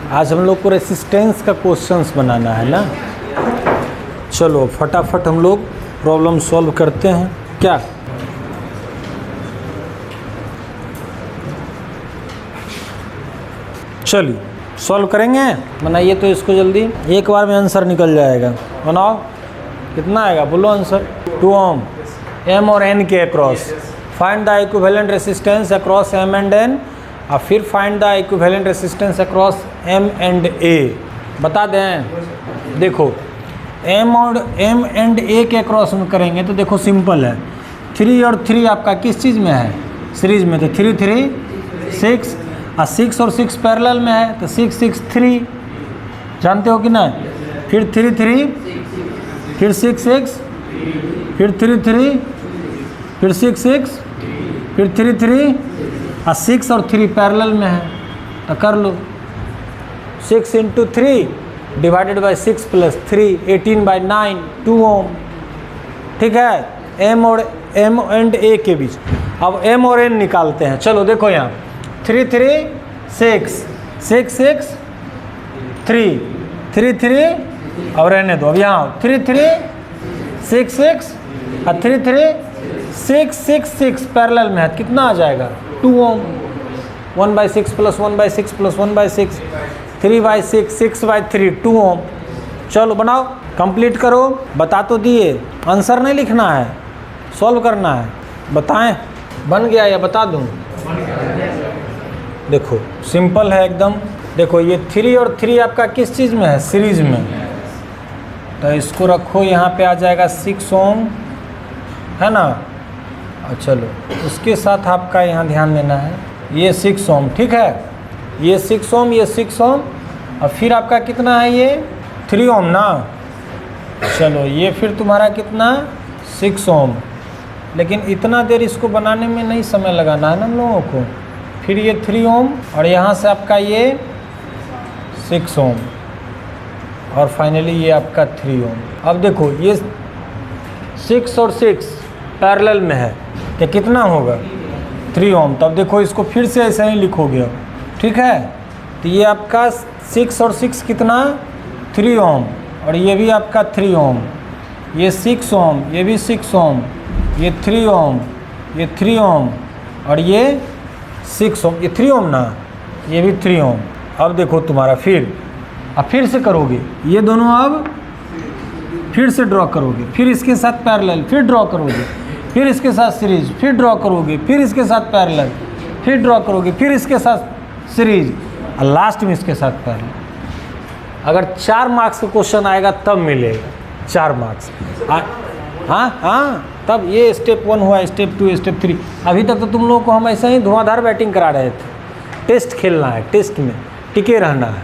आज हम लोग को रेसिस्टेंस का क्वेश्चंस बनाना है ना। चलो फटाफट हम लोग प्रॉब्लम सॉल्व करते हैं। क्या चलिए सॉल्व करेंगे। बनाइए तो इसको जल्दी, एक बार में आंसर निकल जाएगा। बनाओ, कितना आएगा बोलो आंसर। 2 ओम एम और एन के across. Find the equivalent resistance across M and N, और फिर find the equivalent resistance across M and A. बता दें, देखो एम और एम एंड ए के अक्रॉस में करेंगे तो देखो सिंपल है। 3 और 3 आपका किस चीज़ में है, सीरीज में, तो 3 3 6, और 6 और 6 पैरेलल में है तो 6 6 3, जानते हो कि ना। फिर 3 3, फिर 6 6, फिर 3 3, फिर 6 6, फिर 3 3, और 6 और 3 पैरेलल में है तो कर लो। 6 इंटू 3 डिवाइडेड बाई 6 प्लस 3, 18/9, 2 ओम। ठीक है, एम और एम एंड ए के बीच। अब एम और एन निकालते हैं। चलो देखो यहाँ 3 3 6 6 6 3 3 3, और रहने दो। अब यहाँ 3 3 6 6 और 3 3 6 6 6 पैरेलल में है, कितना आ जाएगा 2 ओम। 1/6 प्लस 1/6 प्लस 1/6, 3/6, 6/3, 2 ओम। चलो बनाओ, कंप्लीट करो। बता तो दिए, आंसर नहीं लिखना है, सॉल्व करना है। बताएं बन गया या बता दूं। देखो सिंपल है एकदम। देखो ये 3 और 3 आपका किस चीज़ में है, सीरीज में, तो इसको रखो यहाँ पे आ जाएगा 6 ओम, है ना। और चलो उसके साथ आपका यहाँ ध्यान देना है, ये 6 ओम, ठीक है, ये 6 ओम, ये 6 ओम, और फिर आपका कितना है ये 3 ओम ना। चलो ये फिर तुम्हारा कितना 6 ओम, लेकिन इतना देर इसको बनाने में नहीं समय लगाना है ना हम लोगों को। फिर ये 3 ओम, और यहाँ से आपका ये 6 ओम, और फाइनली ये आपका 3 ओम। अब देखो ये 6 और 6 पैरेलल में है तो कितना होगा 3 ओम। तब देखो इसको फिर से ऐसे ही लिखोगे अब, ठीक है। तो ये आपका 6 और 6 कितना 3 ओम, और ये भी आपका 3 ओम, ये 6 ओम, ये भी 6 ओम, ये 3 ओम, ये 3 ओम, और ये 6 ओम, ये 3 ओम ना, ये भी 3 ओम। अब देखो तुम्हारा फिर से करोगे, ये दोनों अब फिर से ड्रॉ करोगे, फिर इसके साथ पैरेलल, फिर ड्रॉ करोगे, फिर इसके साथ सीरीज, फिर ड्रॉ करोगे, फिर इसके साथ पैरेलल, फिर ड्रॉ करोगे, फिर इसके साथ सीरीज, और लास्ट में इसके साथ पैरेलल। अगर 4 मार्क्स का क्वेश्चन आएगा तब मिलेगा 4 मार्क्स। हाँ, तब ये स्टेप 1 हुआ, स्टेप 2, स्टेप 3। अभी तक तो तुम लोगों को हम ऐसे ही धुआंधार बैटिंग करा रहे थे। टेस्ट खेलना है, टेस्ट में टिके रहना है,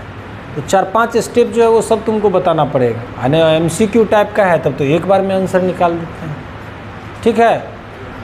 तो 4-5 स्टेप जो है वो सब तुमको बताना पड़ेगा। यानी MCQ टाइप का है तब तो एक बार में आंसर निकाल देते हैं, ठीक है।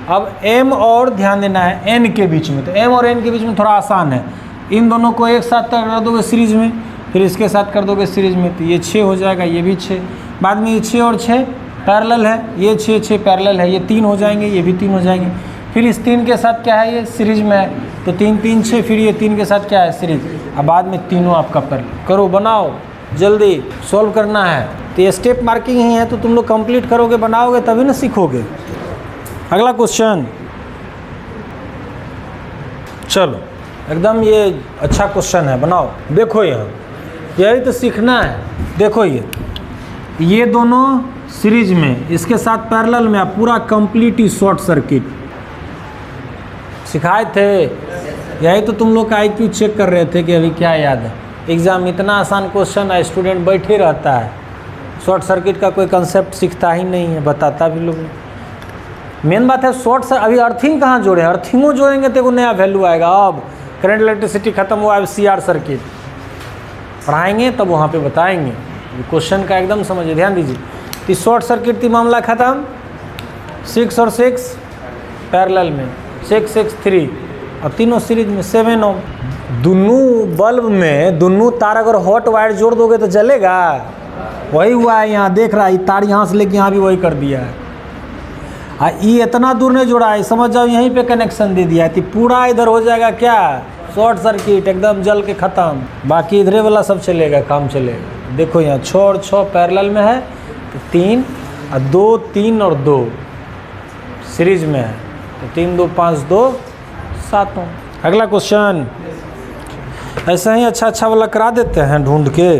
अब M और ध्यान देना है N के बीच में, तो M और N के बीच में थोड़ा आसान है। इन दोनों को एक साथ कर दोगे सीरीज में, फिर इसके साथ कर दोगे सीरीज में, तो ये 6 हो जाएगा, ये भी 6। बाद में ये 6 और 6 पैरेलल है, ये 6 6 पैरेलल है, ये 3 हो जाएंगे, ये भी 3 हो जाएंगे। फिर इस 3 के साथ क्या है, ये सीरीज में है, तो 3 3 6, फिर ये 3 के साथ क्या है सीरीज, अब बाद में तीनों आपका पैरेलल। करो, बनाओ, जल्दी सॉल्व करना है। तो ये स्टेप मार्किंग ही है, तो तुम लोग कंप्लीट करोगे, बनाओगे तभी ना सीखोगे। अगला क्वेश्चन, चलो एकदम ये अच्छा क्वेश्चन है, बनाओ। देखो यहाँ यही तो सीखना है। देखो ये दोनों सीरीज में, इसके साथ पैरेलल में, पूरा कंप्लीट ही शॉर्ट सर्किट सिखाए थे। यही तो तुम लोग का IQ चेक कर रहे थे कि अभी क्या याद है। एग्ज़ाम इतना आसान क्वेश्चन है, स्टूडेंट बैठे रहता है, शॉर्ट सर्किट का कोई कंसेप्ट सीखता ही नहीं है, बताता भी लोग। मेन बात है शॉर्ट अभी अर्थिंग कहाँ जोड़े, अर्थिंगों जोड़ेंगे तो नया वैल्यू आएगा। अब करंट इलेक्ट्रिसिटी खत्म हुआ, अब CR सर्किट पढ़ाएंगे तब वहाँ पे बताएंगे। क्वेश्चन का एकदम समझिए, ध्यान दीजिए। तो शॉर्ट सर्किट थी, मामला ख़त्म। 6 और 6 पैरेलल में, 6 6 3, और तीनों सीरीज में 7 ओम। दोनों बल्ब में दोनों तार अगर हॉट वायर जोड़ दोगे तो जलेगा। वही हुआ है यहाँ, देख रहा है, तार यहाँ से लेके यहाँ भी वही कर दिया है। ये इतना दूर नहीं जोड़ा है, समझ जाओ यहीं पे कनेक्शन दे दिया है, तो पूरा इधर हो जाएगा क्या शॉर्ट सर्किट एकदम जल के ख़त्म। बाकी इधरे वाला सब चलेगा, काम चलेगा। देखो यहाँ 6 और 6 पैरेलल में है, तो 3 और 2 3 और 2 सीरीज में है, तो 3 2 5 2 7। अगला क्वेश्चन ऐसा ही अच्छा वाला करा देते हैं ढूंढ के,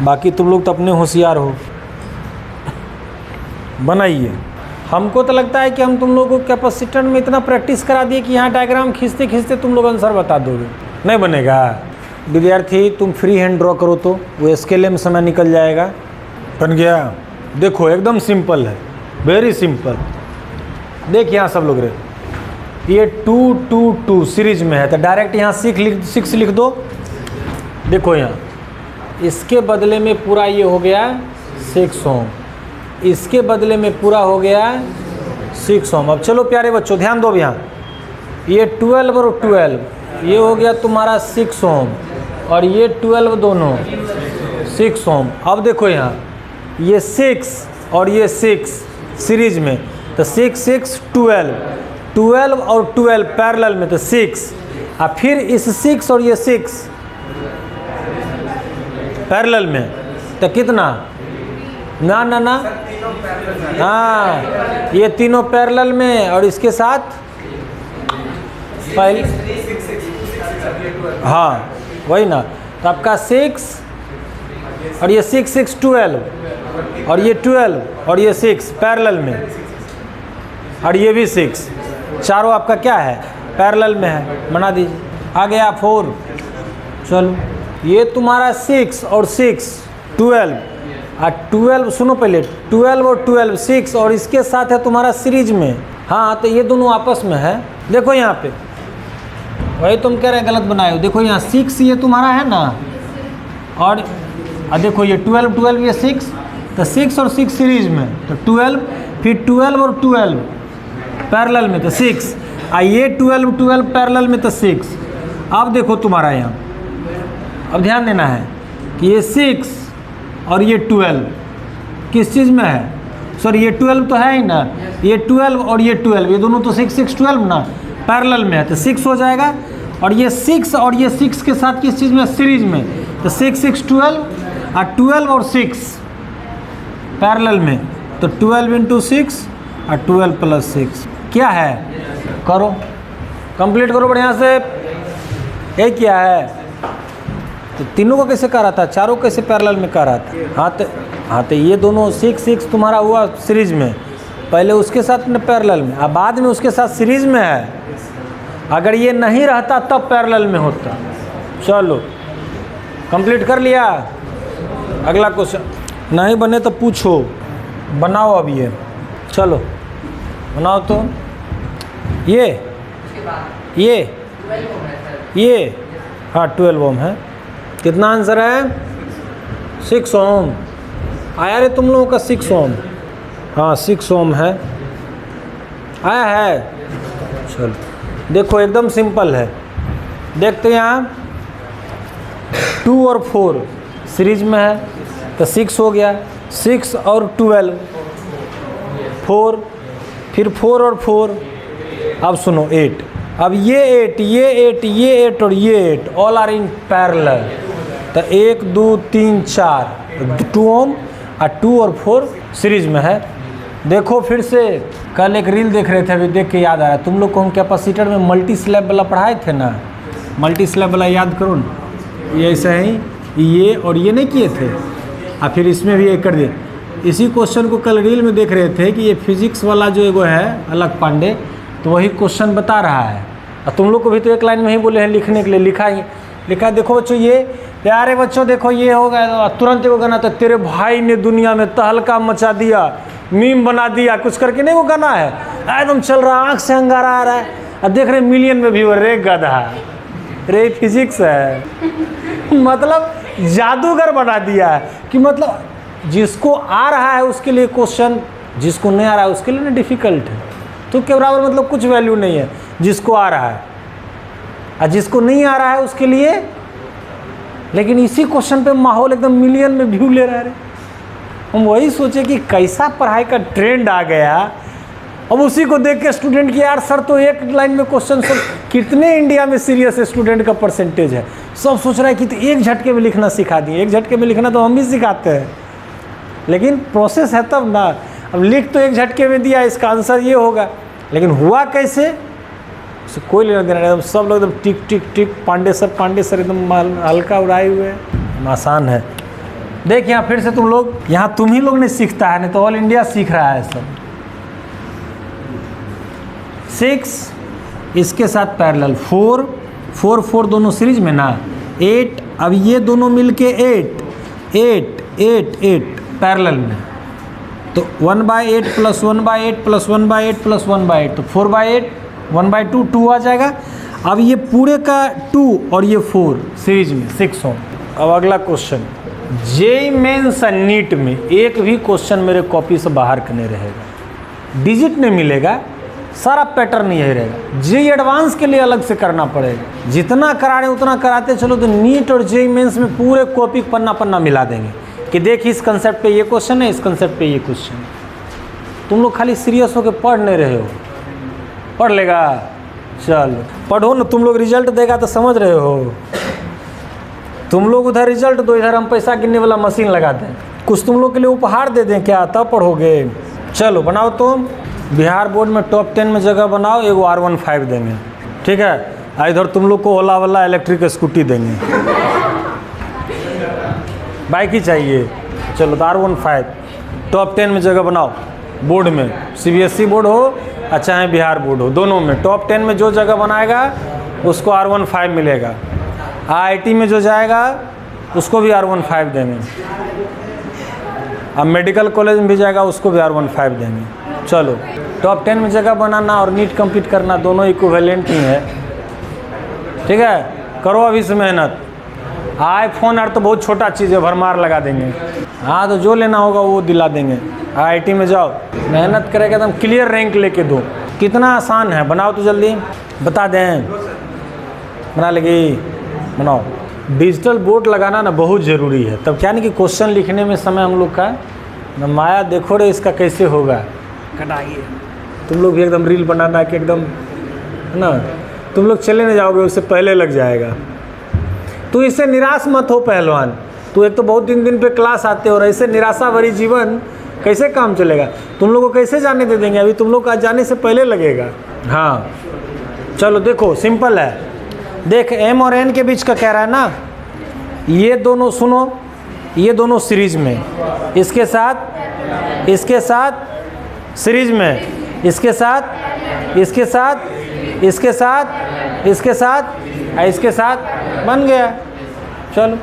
बाकी तुम लोग तो अपने होशियार हो। बनाइए। हमको तो लगता है कि हम तुम लोगों को कैपेसिटर में इतना प्रैक्टिस करा दिए कि यहाँ डायग्राम खींचते खींचते तुम लोग आंसर बता दोगे। नहीं बनेगा। विद्यार्थी तुम फ्री हैंड ड्रॉ करो तो वो स्केल में समय निकल जाएगा। बन गया। देखो एकदम सिंपल है, वेरी सिंपल। देख यहाँ सब लोग रे, ये 2 2 2 सीरीज में है, तो डायरेक्ट यहाँ 6 लिख दो। देखो यहाँ इसके बदले में पूरा ये हो गया 6 ओम, इसके बदले में पूरा हो गया 6 ओम। अब चलो प्यारे बच्चों ध्यान दो। अब यहाँ ये 12 और 12 ये हो गया तुम्हारा 6 ओम, और ये 12 दोनों 6 ओम। अब देखो यहाँ ये 6 और ये 6 सीरीज में, तो 6 6 12 12 और 12 पैरेलल में, तो 6। और फिर इस 6 और ये 6 पैरेलल में, तो कितना ना ना ना हाँ ये तीनों पैरेलल में, और इसके साथ पहले हाँ वही ना। तो आपका 6 और ये 6 6 12 और ये 12 और ये 6 पैरेलल में, और ये भी 6, चारों आपका क्या है पैरेलल में है। बना दीजिए। आ गया 4। चलो ये तुम्हारा 6 और 6 12 और 12 सुनो पहले 12 और 12 6 और इसके साथ है तुम्हारा सीरीज में। हाँ तो ये दोनों आपस में है। देखो यहाँ पे वही तुम कह रहे हैं गलत बनाए हो। देखो यहाँ 6 ये तुम्हारा है ना, और देखो ये 12 12 ये 6, तो 6 और 6 सीरीज में, तो 12 फिर 12 और 12 पैरेलल में, तो 6। ये 12 12 पैरेलल में, तो 6। अब देखो तुम्हारा यहाँ, अब ध्यान देना है कि ये 6 और ये 12 किस चीज़ में है। सॉरी ये 12 तो है ही ना, ये 12 और ये 12 ये दोनों तो 6 6 12 ना पैरेलल में है, तो 6 हो जाएगा। और ये 6 और ये 6 के साथ किस चीज़ में सीरीज में, तो 6 6 12 और 12 और 6 पैरेलल में, तो 12 × 6 और 12 + 6 क्या है। करो कंप्लीट करो बढ़िया से। ये क्या है, तो तीनों को कैसे कर रहा था, चारों कैसे पैरेलल में कर रहा था। हाँ तो ये दोनों 6 6 तुम्हारा हुआ सीरीज में, पहले उसके साथ न पैरेलल में, अब बाद में उसके साथ सीरीज में है। अगर ये नहीं रहता तब पैरेलल में होता। चलो कंप्लीट कर लिया। अगला क्वेश्चन नहीं बने तो पूछो, बनाओ अब ये। चलो बनाओ तो। ये हाँ 12 ओम है। कितना आंसर है 6 ओम। आया रे तुम लोगों का 6 ओम। हाँ 6 ओम है, आया है। चलो देखो एकदम सिंपल है। देखते हैं यहाँ 2 और 4 सीरीज में है, तो 6 हो गया। 6 और 12 4, फिर 4 और 4। अब सुनो 8। अब ये 8 ये 8 ये 8 और ये 8 ऑल आर इन पैरेलल, तो 1 2 3 4 2 ओम और 2 और 4 सीरीज में है। देखो फिर से कल एक रील देख रहे थे, अभी देख के याद आ रहा है। तुम लोग को हम कैपेसिटर में मल्टी स्लैब वाला पढ़ाए थे ना, मल्टी स्लैब वाला याद करो ना। ये ऐसा ही ये और ये नहीं किए थे, और फिर इसमें भी एक कर दिए। इसी क्वेश्चन को कल रील में देख रहे थे कि ये फिजिक्स वाला जो एगो है अलग पांडे, तो वही क्वेश्चन बता रहा है। और तुम लोग को भी तो एक लाइन में ही बोले हैं लिखने के लिए, लिखा। देखो बच्चों ये प्यारे बच्चों देखो ये हो गया, तुरंत वो गाना था, तेरे भाई ने दुनिया में तहलका मचा दिया, मीम बना दिया, कुछ करके नहीं वो गाना है एकदम चल रहा, आँख से अंगारा आ रहा है, और देख रहे मिलियन में व्यूअर। रे गधा रे फिजिक्स है मतलब जादूगर बना दिया है कि मतलब जिसको आ रहा है उसके लिए क्वेश्चन, जिसको नहीं आ रहा है उसके लिए ना डिफ़िकल्ट है। तो के बराबर मतलब कुछ वैल्यू नहीं है जिसको आ रहा है, और जिसको नहीं आ रहा है उसके लिए। लेकिन इसी क्वेश्चन पे माहौल एकदम मिलियन में व्यू ले रहा है। हम वही सोचे कि कैसा पढ़ाई का ट्रेंड आ गया अब उसी को देख के स्टूडेंट की यार सर तो एक लाइन में क्वेश्चन सब, कितने इंडिया में सीरियस स्टूडेंट का परसेंटेज है, सब सोच रहा है कि तो एक झटके में लिखना सिखा दिए। एक झटके में लिखना तो हम भी सिखाते हैं, लेकिन प्रोसेस है तब ना। अब लिख तो एक झटके में दिया, इसका आंसर ये होगा, लेकिन हुआ कैसे उससे कोई लेना देना नहीं। सब लोग एकदम टिक टिक टिक, पांडे सर एकदम हल्का उड़ाए हुए हैं। आसान है। देख यहाँ फिर से तुम लोग, यहाँ तुम ही लोग ने सीखता है, नहीं तो ऑल इंडिया सीख रहा है सब। 6 इसके साथ पैरेलल, 4 4 4 दोनों सीरीज में ना, 8, अब ये दोनों मिलके 8 8 8 8 पैरेलल में, तो 1/8 + 1/8 + 1/8 + 1/8, तो 4/8 1/2 2 आ जाएगा। अब ये पूरे का 2 और ये 4 सीरीज में 6 हो। अब अगला क्वेश्चन, जेईई मेंस और नीट में एक भी क्वेश्चन मेरे कॉपी से बाहर का नहीं रहेगा, डिजिट नहीं मिलेगा, सारा पैटर्न यही रहेगा। जेईई एडवांस के लिए अलग से करना पड़ेगा। जितना करा रहे उतना कराते चलो, तो नीट और जेईई मेंस में पूरे कॉपी पन्ना मिला देंगे कि देख इस कंसेप्ट पे ये क्वेश्चन है, इस कंसेप्ट पे ये क्वेश्चन है। तुम लोग खाली सीरियस होकर पढ़ नहीं रहे हो, पढ़ लेगा, चलो पढ़ो ना। तुम लोग रिजल्ट देगा तो समझ रहे हो, तुम लोग उधर रिजल्ट दो, इधर हम पैसा गिनने वाला मशीन लगा दें, कुछ तुम लोग के लिए उपहार दे दें क्या, तब पढ़ोगे। चलो बनाओ, तो बिहार बोर्ड में टॉप 10 में जगह बनाओ, एगो R15 देंगे, ठीक है। इधर तुम लोग को ओला वाला इलेक्ट्रिक स्कूटी देंगे, बाइक ही चाहिए। चलो तो R15 टॉप 10 में जगह बनाओ बोर्ड में, CBSE बोर्ड हो या चाहे बिहार बोर्ड हो, दोनों में टॉप 10 में जो जगह बनाएगा उसको R15 मिलेगा। IIT में जो जाएगा उसको भी R15 देंगे, अब मेडिकल कॉलेज में भी जाएगा उसको भी R15 देंगे। चलो टॉप 10 में जगह बनाना और नीट कंप्लीट करना दोनों इक्विवेलेंट ही है, ठीक है। करो अभी से मेहनत। iPhone यार तो बहुत छोटा चीज़ है, भरमार लगा देंगे। हाँ तो जो लेना होगा वो दिला देंगे। IIT में जाओ, मेहनत करेगा एकदम क्लियर रैंक लेके दो। कितना आसान है, बनाओ तो जल्दी बता दें। बना लेगी, बनाओ। डिजिटल बोर्ड लगाना ना बहुत ज़रूरी है, तब क्या नहीं कि क्वेश्चन लिखने में समय हम लोग का न माया देखो रे इसका कैसे होगा, कटाइए। तुम लोग भी एकदम रील बनाना कि एकदम है ना, तुम लोग चले नहीं जाओगे, उससे पहले लग जाएगा। तो इससे निराश मत हो पहलवान, तो एक तो बहुत दिन पे क्लास आते हो, और ऐसे निराशा भरी जीवन कैसे काम चलेगा। तुम लोग को कैसे जाने दे देंगे, अभी तुम लोग का जाने से पहले लगेगा। हाँ चलो देखो सिंपल है, देख M और N के बीच का कह रहा है ना, ये दोनों सुनो, ये दोनों सीरीज में, इसके साथ सीरीज में, इसके साथ इसके साथ बन गया। चलो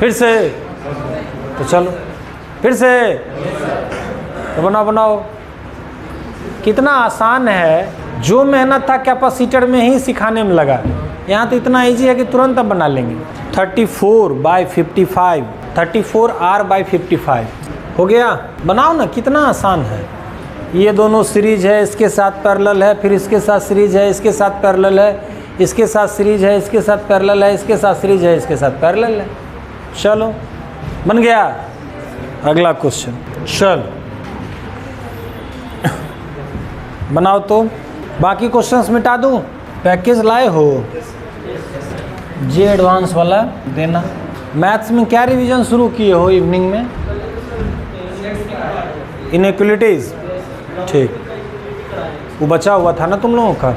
फिर से, तो चलो फिर से तो बनाओ। कितना आसान है, जो मेहनत था कैपेसिटर में ही सिखाने में लगा, यहाँ तो इतना इजी है कि तुरंत अब बना लेंगे। 34/55, 34R/55 हो गया। बनाओ ना, कितना आसान है। ये दोनों सीरीज है, इसके साथ पैरेलल है, फिर इसके साथ सीरीज है, इसके साथ पैरेलल है, इसके साथ सीरीज है, इसके साथ पैरेलल है, इसके साथ सीरीज है, इसके साथ पैरेलल है। चलो बन गया। अगला क्वेश्चन, चल बनाओ तो। बाकी क्वेश्चंस मिटा दूं, पैकेज लाए हो जे एडवांस वाला देना। मैथ्स में क्या रिवीजन शुरू किए हो इवनिंग में? इनइक्वलिटीज़, ठीक, वो बचा हुआ था ना तुम लोगों का,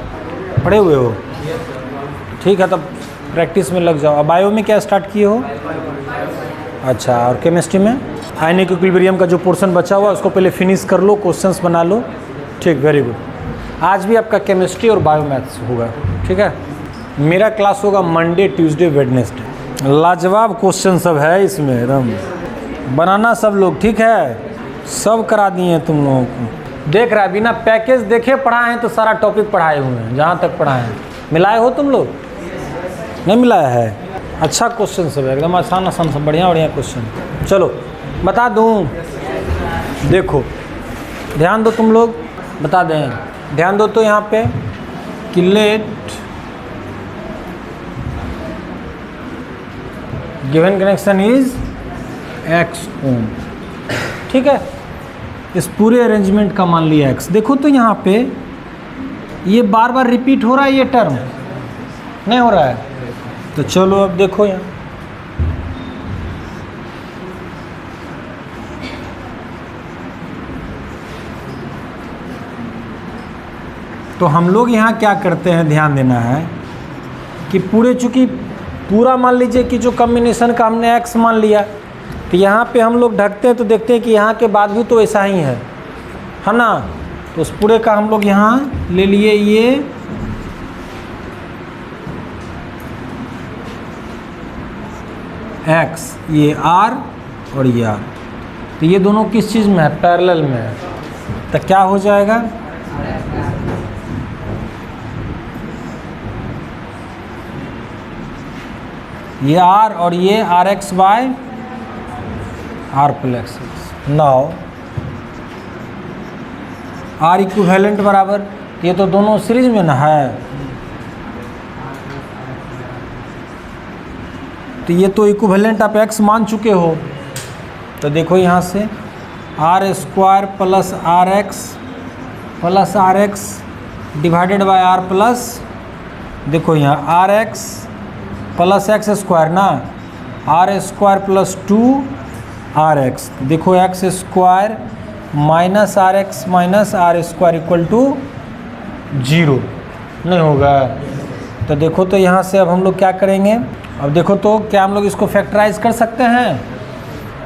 पढ़े हुए हो, ठीक है, तब प्रैक्टिस में लग जाओ। अब बायो में क्या स्टार्ट किए हो? अच्छा, और केमिस्ट्री में आयनिक इक्विलिब्रियम का जो पोर्शन बचा हुआ उसको पहले फिनिश कर लो, क्वेश्चंस बना लो, ठीक, वेरी गुड। आज भी आपका केमिस्ट्री और बायो मैथ्स होगा, ठीक है। मेरा क्लास होगा मंडे, ट्यूसडे, वेडनेसडे। लाजवाब क्वेश्चन सब है इसमें, एकदम बनाना सब लोग, ठीक है, सब करा दिए तुम लोगों को। देख रहा है, बिना पैकेज देखे पढ़ाए हैं तो सारा टॉपिक पढ़ाए हुए हैं, जहाँ तक पढ़ाए हैं। मिलाए हो तुम लोग? नहीं मिलाया है? अच्छा क्वेश्चन सब है, एकदम आसान सब, बढ़िया क्वेश्चन। चलो बता दूँ, देखो ध्यान दो तुम लोग, बता दें, ध्यान दो तो यहाँ पे कि let given connection is x ohm, ठीक है। इस पूरे अरेंजमेंट का मान लिया x। देखो तो यहाँ पे ये बार बार रिपीट हो रहा है, ये टर्म नहीं हो रहा है। तो चलो अब देखो यहाँ तो हम लोग यहाँ क्या करते हैं, ध्यान देना है कि चूँकि पूरा मान लीजिए कि जो कॉम्बिनेशन का हमने x मान लिया, तो यहाँ पे हम लोग ढकते हैं तो देखते हैं कि यहाँ के बाद भी तो ऐसा ही है ना। तो उस पूरे का हम लोग यहाँ ले लिए ये x, ये r और ये r। तो ये दोनों किस चीज़ में है, पैरेलल में है। तो क्या हो जाएगा, ये r और ये R X by R plus X. Now R equivalent बराबर, ये तो दोनों सीरीज में ना है, तो ये तो इक्विवेलेंट आप x मान चुके हो। तो देखो यहाँ से R square plus R X divided by R plus, देखो यहाँ R X plus X square ना, R square plus 2 R X. देखो X square minus R square equal to 0 नहीं होगा। तो देखो तो यहाँ से अब हम लोग क्या करेंगे, अब देखो तो क्या हम लोग इसको फैक्टराइज कर सकते हैं,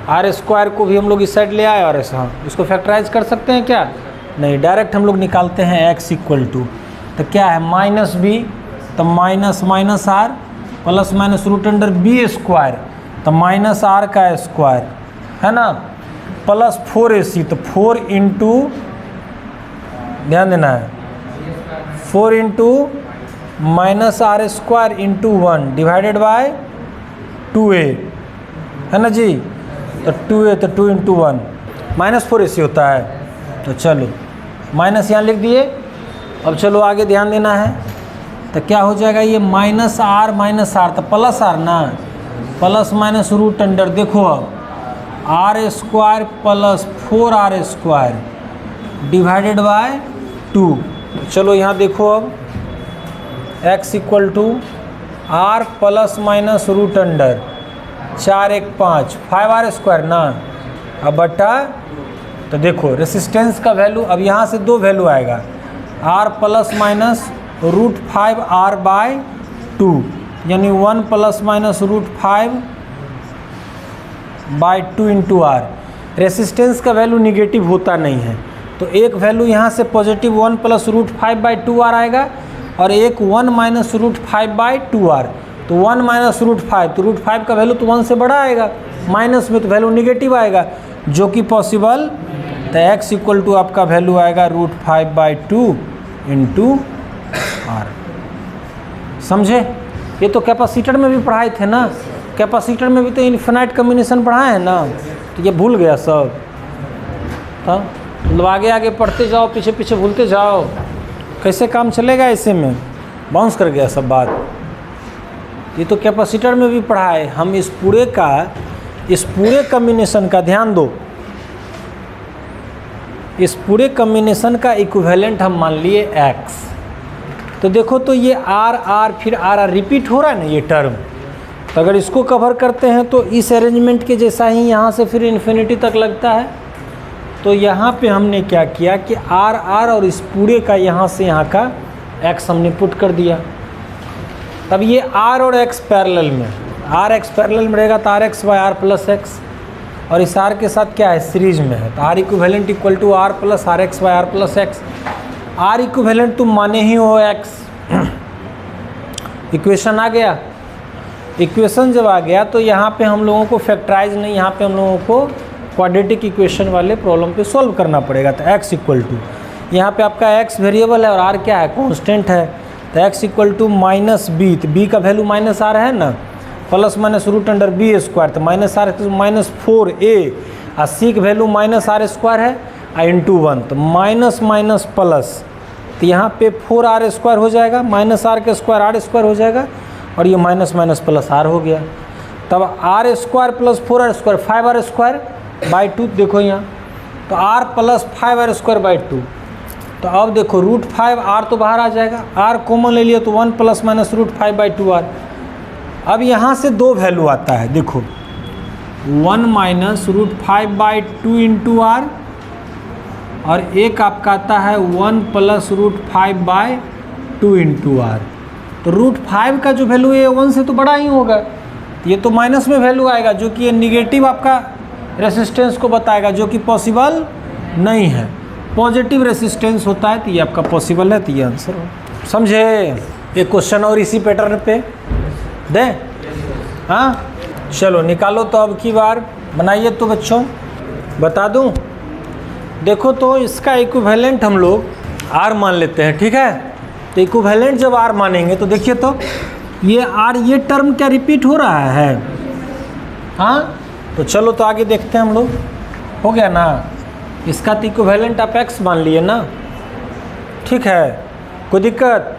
आर स्क्वायर को भी हम लोग इस साइड ले आए और ऐसा इसको फैक्टराइज कर सकते हैं क्या, नहीं, डायरेक्ट हम लोग निकालते हैं x इक्वल टू, तो क्या है माइनस बी, तो minus R plus minus root under B square, तो माइनस आर का स्क्वायर है ना, प्लस 4ac, तो 4 इंटू, ध्यान देना है, 4 into minus R square into 1 divided by 2a है ना जी। तो 2a, तो 2 इंटू 1 माइनस 4ac होता है। तो चलो माइनस यहाँ लिख दिए। अब चलो आगे ध्यान देना है, तो क्या हो जाएगा, ये माइनस आर तो प्लस आर ना, प्लस माइनस रूट अंडर, देखो अब R square plus 4r square divided by 2। चलो यहाँ देखो अब x equal to R plus minus root under 4 1 5 5r square ना, अब बटा, तो देखो रेसिस्टेंस का वैल्यू, अब यहाँ से दो वैल्यू आएगा, r plus minus root 5r by 2, यानी 1 plus minus root 5 by 2 into R. Resistance का वैल्यू निगेटिव होता नहीं है, तो एक वैल्यू यहाँ से positive 1 plus root 5 by 2r आएगा और एक 1 माइनस रूट 5 बाई 2r। तो 1 माइनस रूट 5, तो रूट 5 का वैल्यू तो 1 से बड़ा आएगा, माइनस में तो वैल्यू निगेटिव आएगा, जो कि पॉसिबल। तो x इक्वल टू आपका वैल्यू आएगा रूट 5 बाई 2 इंटू आर। समझे, ये तो कैपेसिटर में भी पढ़ाए थे ना, कैपेसिटर में भी तो इन्फिनाइट कम्बिनेशन पढ़ाए हैं ना, तो ये भूल गया सब। हाँ, मतलब आगे आगे पढ़ते जाओ, पीछे पीछे भूलते जाओ, कैसे काम चलेगा ऐसे में, बाउंस कर गया सब बात। ये तो कैपेसिटर में भी पढ़ाए हम, इस पूरे कम्बिनेशन का ध्यान दो, इस पूरे कम्बिनेशन का इक्विवेलेंट हम मान लिए x। तो देखो तो ये r फिर r रिपीट हो रहा है ना ये टर्म, तो अगर इसको कवर करते हैं तो इस अरेंजमेंट के जैसा ही यहाँ से फिर इन्फिनिटी तक लगता है। तो यहाँ पे हमने क्या किया कि r और इस पूरे का यहाँ से यहाँ का x हमने पुट कर दिया। तब ये r और x पैरेलल में, x पैरेलल में रहेगा तो rx by R plus X, और इस r के साथ क्या है सीरीज में है, तो r equivalent equal to r plus R X by R plus X. r equivalent तुम माने ही हो x। इक्वेशन आ गया, इक्वेशन जब आ गया तो यहाँ पे हम लोगों को फैक्टराइज नहीं, यहाँ पे हम लोगों को क्वाड्रेटिक इक्वेशन वाले प्रॉब्लम पे सॉल्व करना पड़ेगा। तो x इक्वल टू, यहाँ पे आपका x वेरिएबल है और r क्या है, कांस्टेंट है, तो x equal to minus B, तो b का वैल्यू माइनस r है ना, plus minus root under B square, तो माइनस आर माइनस 4a, और c की वैल्यू माइनस आर स्क्वायर है और इंटू 1, तो माइनस माइनस प्लस, तो यहाँ पे 4r स्क्वायर हो जाएगा, माइनस आर का स्क्वायर आर स्क्वायर हो जाएगा, और ये माइनस माइनस प्लस r हो गया। तब R square plus 4r square 5r square by 2, देखो यहाँ तो r प्लस 5r²/2। तो अब देखो √5 r तो बाहर आ जाएगा, r कॉमन ले लिया तो 1 ± √5/2r। अब यहाँ से दो वैल्यू आता है, देखो 1 - √5/2 × r और एक आपका आता है 1 + √5/2 × r। तो √5 का जो वैल्यू है 1 से तो बड़ा ही होगा, ये तो माइनस में वैल्यू आएगा जो कि ये निगेटिव आपका रेसिस्टेंस को बताएगा, जो कि पॉसिबल नहीं है। पॉजिटिव रेसिस्टेंस होता है तो ये आपका पॉसिबल है, तो ये आंसर हो। समझे? एक क्वेश्चन और इसी पैटर्न पे दें, हाँ चलो निकालो तो अब की बार बनाइए तो बच्चों, बता दूं। देखो तो इसका इक्विवेलेंट हम लोग r मान लेते हैं, ठीक है। तो इक्विवेलेंट जब r मानेंगे तो देखिए तो ये r, ये टर्म क्या रिपीट हो रहा है? हाँ, तो चलो तो आगे देखते हैं हम लोग। हो गया ना, इसका तो इक्विवेलेंट आप x मान लिए ना, ठीक है, कोई दिक्कत?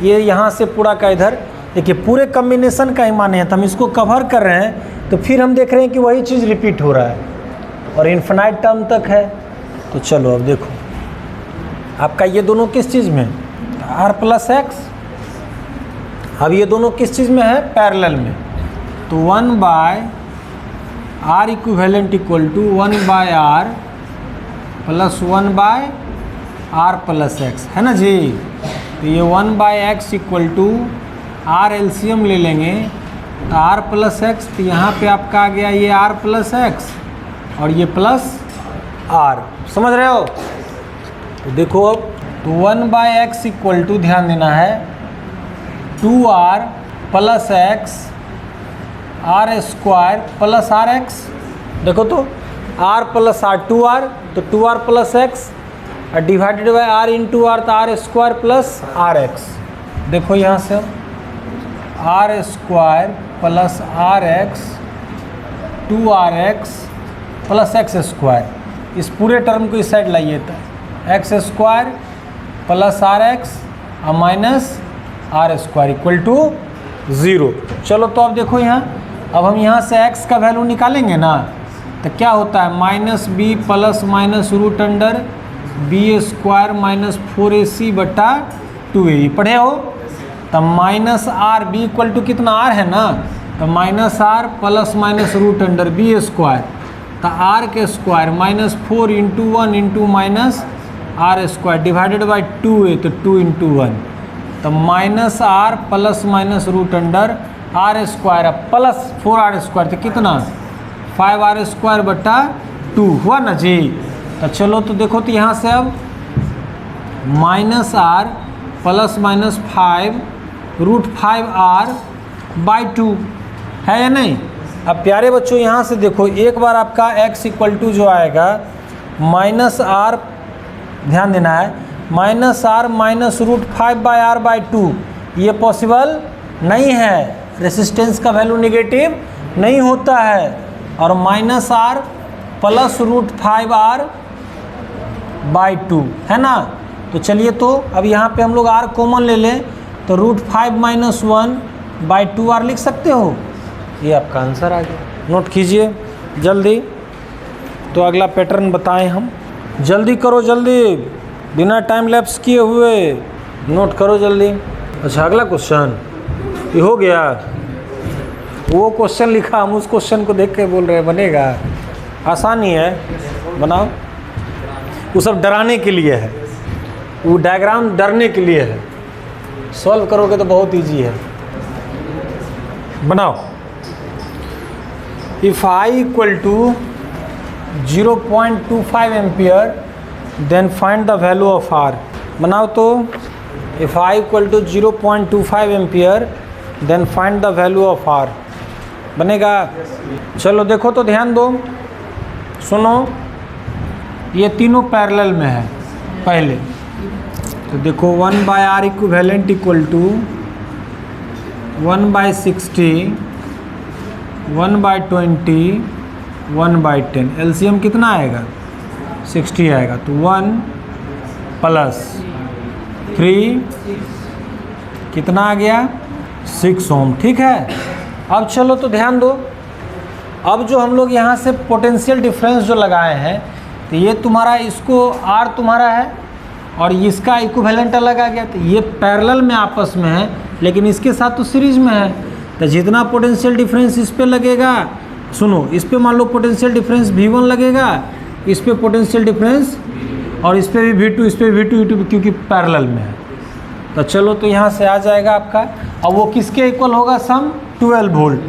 ये यहाँ से पूरा का इधर देखिए पूरे कम्बिनेशन का ही माने हैं, तो हम इसको कवर कर रहे हैं, तो फिर हम देख रहे हैं कि वही चीज़ रिपीट हो रहा है और इन्फिनाइट टर्म तक है। तो चलो अब देखो आपका ये दोनों किस चीज़ में, r + x। अब ये दोनों किस चीज़ में है? पैरेलल में। तो 1/r equivalent equal to 1/r + 1/r + x, है ना जी। तो ये 1/x equal to r LCM ले लेंगे तो r + x, तो यहाँ पे आपका आ गया ये r + x और ये प्लस r, समझ रहे हो? तो देखो अब तो 1/x इक्वल टू, ध्यान देना है, 2r + x r² + rx। देखो तो r + r 2r, तो 2r + x और डिवाइडेड बाय r × r, तो r² + rx। देखो यहाँ से r² + rx 2rx + x², इस पूरे टर्म को इस साइड लाइए तो x² + rx और माइनस r² इक्वल टू 0। चलो तो अब देखो यहाँ, अब हम यहाँ से x का वैल्यू निकालेंगे ना, तो क्या होता है -b ± √b² - 4ac/2a, पढ़े हो? तब -r, b इक्वल टू कितना r है ना, तो -r + √b², तो r के square -4 × 1 × -r² divided by 2a, तो 2 × 1, तो -r + √r² प्लस 4r², तो कितना 5r²/2 हुआ ना जी। तो चलो तो देखो तो यहाँ से अब -r ± 5 √5r/2 है या नहीं? अब प्यारे बच्चों यहाँ से देखो एक बार आपका x इक्वल टू जो आएगा -r, ध्यान देना है, -r - √5/r/2, ये पॉसिबल नहीं है, रेसिस्टेंस का वैल्यू निगेटिव नहीं होता है, और -r + √5r/2 है ना। तो चलिए तो अब यहाँ पे हम लोग r कॉमन ले लें तो √5 - 1/2r लिख सकते हो, ये आपका आंसर आ गया। नोट कीजिए जल्दी, तो अगला पैटर्न बताएं हम, जल्दी करो जल्दी, बिना टाइम लैप्स किए हुए नोट करो जल्दी। अच्छा अगला क्वेश्चन ये हो गया, वो क्वेश्चन लिखा, हम उस क्वेश्चन को देख के बोल रहे हैं बनेगा, आसानी है, बनाओ। वो सब डराने के लिए है, वो डायग्राम डरने के लिए है, सॉल्व करोगे तो बहुत इजी है। बनाओ, if I equal to 0.25 ampere then find the value of R। बनाओ तो, if I equal to 0.25 ampere then find the value of R, बनेगा? चलो देखो तो ध्यान दो, सुनो, ये तीनों पैरेलल में है पहले, तो देखो 1/r equivalent equal to 1/60 1/20 1/10, LCM कितना आएगा 60 आएगा, तो 1 + 3 कितना आ गया 6 ओम, ठीक है। अब चलो तो ध्यान दो, अब जो हम लोग यहाँ से पोटेंशियल डिफरेंस जो लगाए हैं, तो ये तुम्हारा, इसको R तुम्हारा है और इसका इक्विवेलेंट अलग आ गया। तो ये पैरेलल में आपस में है, लेकिन इसके साथ तो सीरीज में है। तो जितना पोटेंशियल डिफरेंस इस पे लगेगा, सुनो, इस पे मान लो पोटेंशियल डिफरेंस V1 लगेगा, इस पे पोटेंशियल डिफरेंस, और इस पे भी V2, इस पे भी V2, क्योंकि पैरेलल में है। तो चलो, तो यहाँ से आ जाएगा आपका। अब वो किसके इक्वल होगा? सम 12 वोल्ट।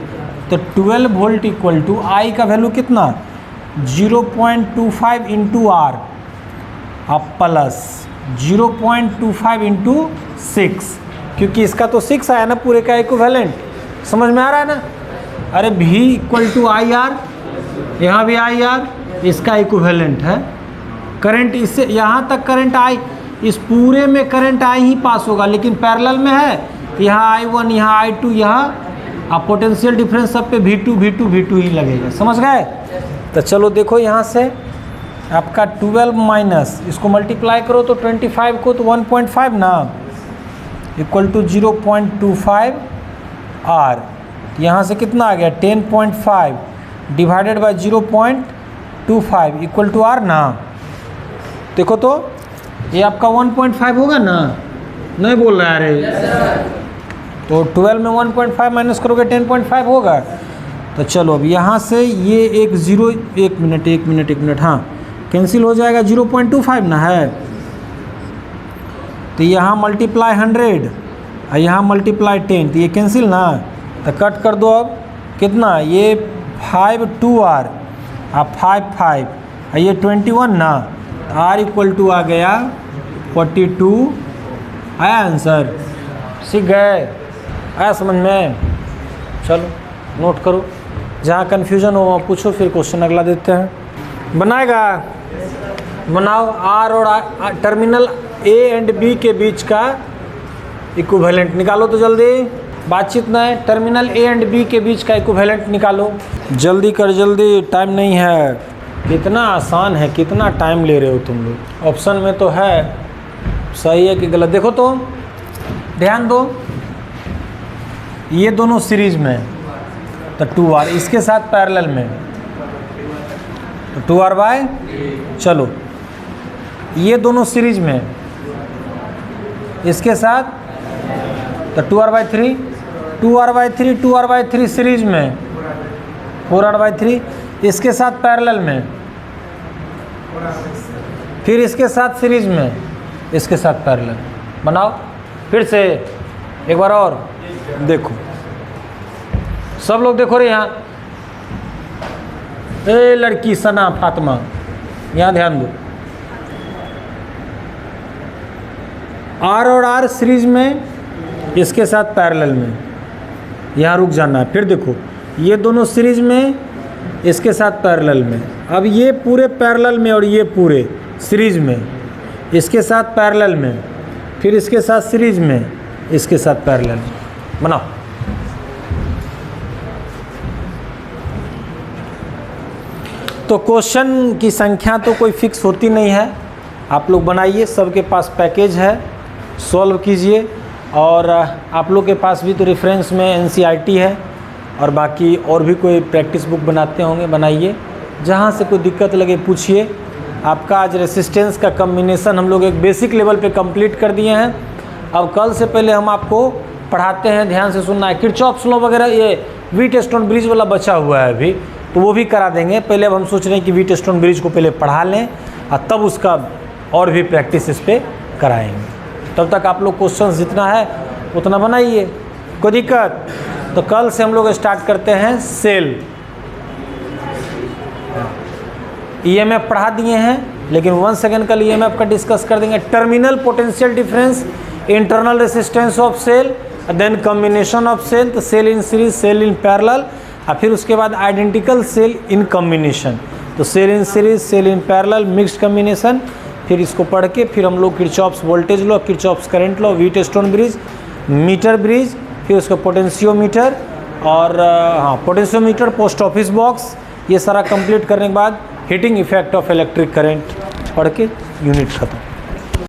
तो 12 वोल्ट इक्वल टू I का वैल्यू कितना? 0.25 इंटू R, अब प्लस 0.25 इंटू 6, क्योंकि इसका तो 6 आया ना पूरे का इक्विवेलेंट। समझ में आ रहा है ना? अरे V equal to I R, यहाँ भी आई आर, इसका इक्विवेलेंट है। करंट इससे यहाँ तक करंट आई, इस पूरे में करंट आई ही पास होगा, लेकिन पैरेलल में है। यहाँ I1, यहाँ I2, यहाँ अब पोटेंशियल डिफरेंस सब पे V2 ही लगेगा। समझ गए? तो चलो देखो, यहाँ से आपका 12 माइनस इसको मल्टीप्लाई करो तो 25 को तो 1.5 ना, इक्वल टू 0.25 R। यहाँ से कितना आ गया? 10.5 divided by 0.25 equal to R ना। देखो तो ये आपका 1.5 होगा ना? नहीं बोल रहा है अरे। तो 12 में 1.5 माइनस करोगे 10.5 होगा। तो चलो अब यहाँ से ये एक ज़ीरो, एक मिनट, हाँ कैंसिल हो जाएगा, 0.25 ना है। तो यहाँ मल्टीप्लाई 100 और यहाँ मल्टीप्लाई 10, तो ये कैंसिल ना। तो कट कर दो। अब कितना? ये 5 2R, अब 5 और ये 21 ना। R इक्वल टू आ गया 42। आया आंसर? सीख गए? आया समझ में? चलो नोट करो, जहाँ कन्फ्यूजन हो वहाँ पूछो, फिर क्वेश्चन अगला देते हैं। बनाएगा? बनाओ। R और टर्मिनल A एंड B के बीच का इक्विवेलेंट निकालो तो जल्दी, बातचीत ना है। टर्मिनल A एंड B के बीच का इक्विवेलेंट निकालो, जल्दी कर, जल्दी, टाइम नहीं है। कितना आसान है, कितना टाइम ले रहे हो तुम लोग। ऑप्शन में तो है, सही है कि गलत? देखो तो, ध्यान दो, ये दोनों सीरीज में तो 2R, इसके साथ पैरेलल में तो 2R बाय, चलो ये दोनों सीरीज में, इसके साथ तो 2R bye 3, 2R bye 3, 2R bye 3 series में, 4R बाय 3 इसके साथ पैरेलल में, फिर इसके साथ सीरीज में, इसके साथ पैरेलल। बनाओ फिर से एक बार और देखो, सब लोग देखो रे यहाँ। ए लड़की सना फातिमा, यहाँ ध्यान दो। R और R सीरीज में, इसके साथ पैरेलल में, यहाँ रुक जाना है। फिर देखो, ये दोनों सीरीज में, इसके साथ पैरेलल में। अब ये पूरे पैरेलल में और ये पूरे सीरीज में, इसके साथ पैरेलल में, फिर इसके साथ सीरीज में, इसके साथ पैरेलल में। बनाओ। तो क्वेश्चन की संख्या तो कोई फिक्स होती नहीं है, आप लोग बनाइए, सबके पास पैकेज है, सॉल्व कीजिए। और आप लोग के पास भी तो रेफरेंस में NCERT है, और बाकी और भी कोई प्रैक्टिस बुक बनाते होंगे, बनाइए। जहाँ से कोई दिक्कत लगे पूछिए। आपका आज रेसिस्टेंस का कम्बिनेशन हम लोग एक बेसिक लेवल पे कंप्लीट कर दिए हैं। अब कल से पहले हम आपको पढ़ाते हैं, ध्यान से सुनना है। किरचॉफ्स लॉ वगैरह, ये व्हीटस्टोन ब्रिज वाला बचा हुआ है अभी, तो वो भी करा देंगे। पहले अब हम सोच रहे हैं कि व्हीटस्टोन ब्रिज को पहले पढ़ा लें और तब उसका और भी प्रैक्टिस इस पर कराएंगे। तब तक आप लोग क्वेश्चन जितना है उतना बनाइए, कोई दिक्कत? तो कल से हम लोग स्टार्ट करते हैं सेल। EMF पढ़ा दिए हैं, लेकिन 1 सेकेंड कल EMF का डिस्कस कर देंगे। Terminal potential difference, internal resistance of cell, then combination of cell, तो cell in series, cell in parallel, और फिर उसके बाद आइडेंटिकल सेल इन कॉम्बिनेशन। तो cell in series, cell in parallel, mixed combination. फिर इसको पढ़ के फिर हम लोग Kirchhoff's voltage law, Kirchhoff's current law, Wheatstone bridge, meter bridge, फिर उसका पोटेंशियोमीटर और पोटेंशियोमीटर, पोस्ट ऑफिस बॉक्स, ये सारा कंप्लीट करने के बाद heating effect of electric current पढ़ के यूनिट खत्म।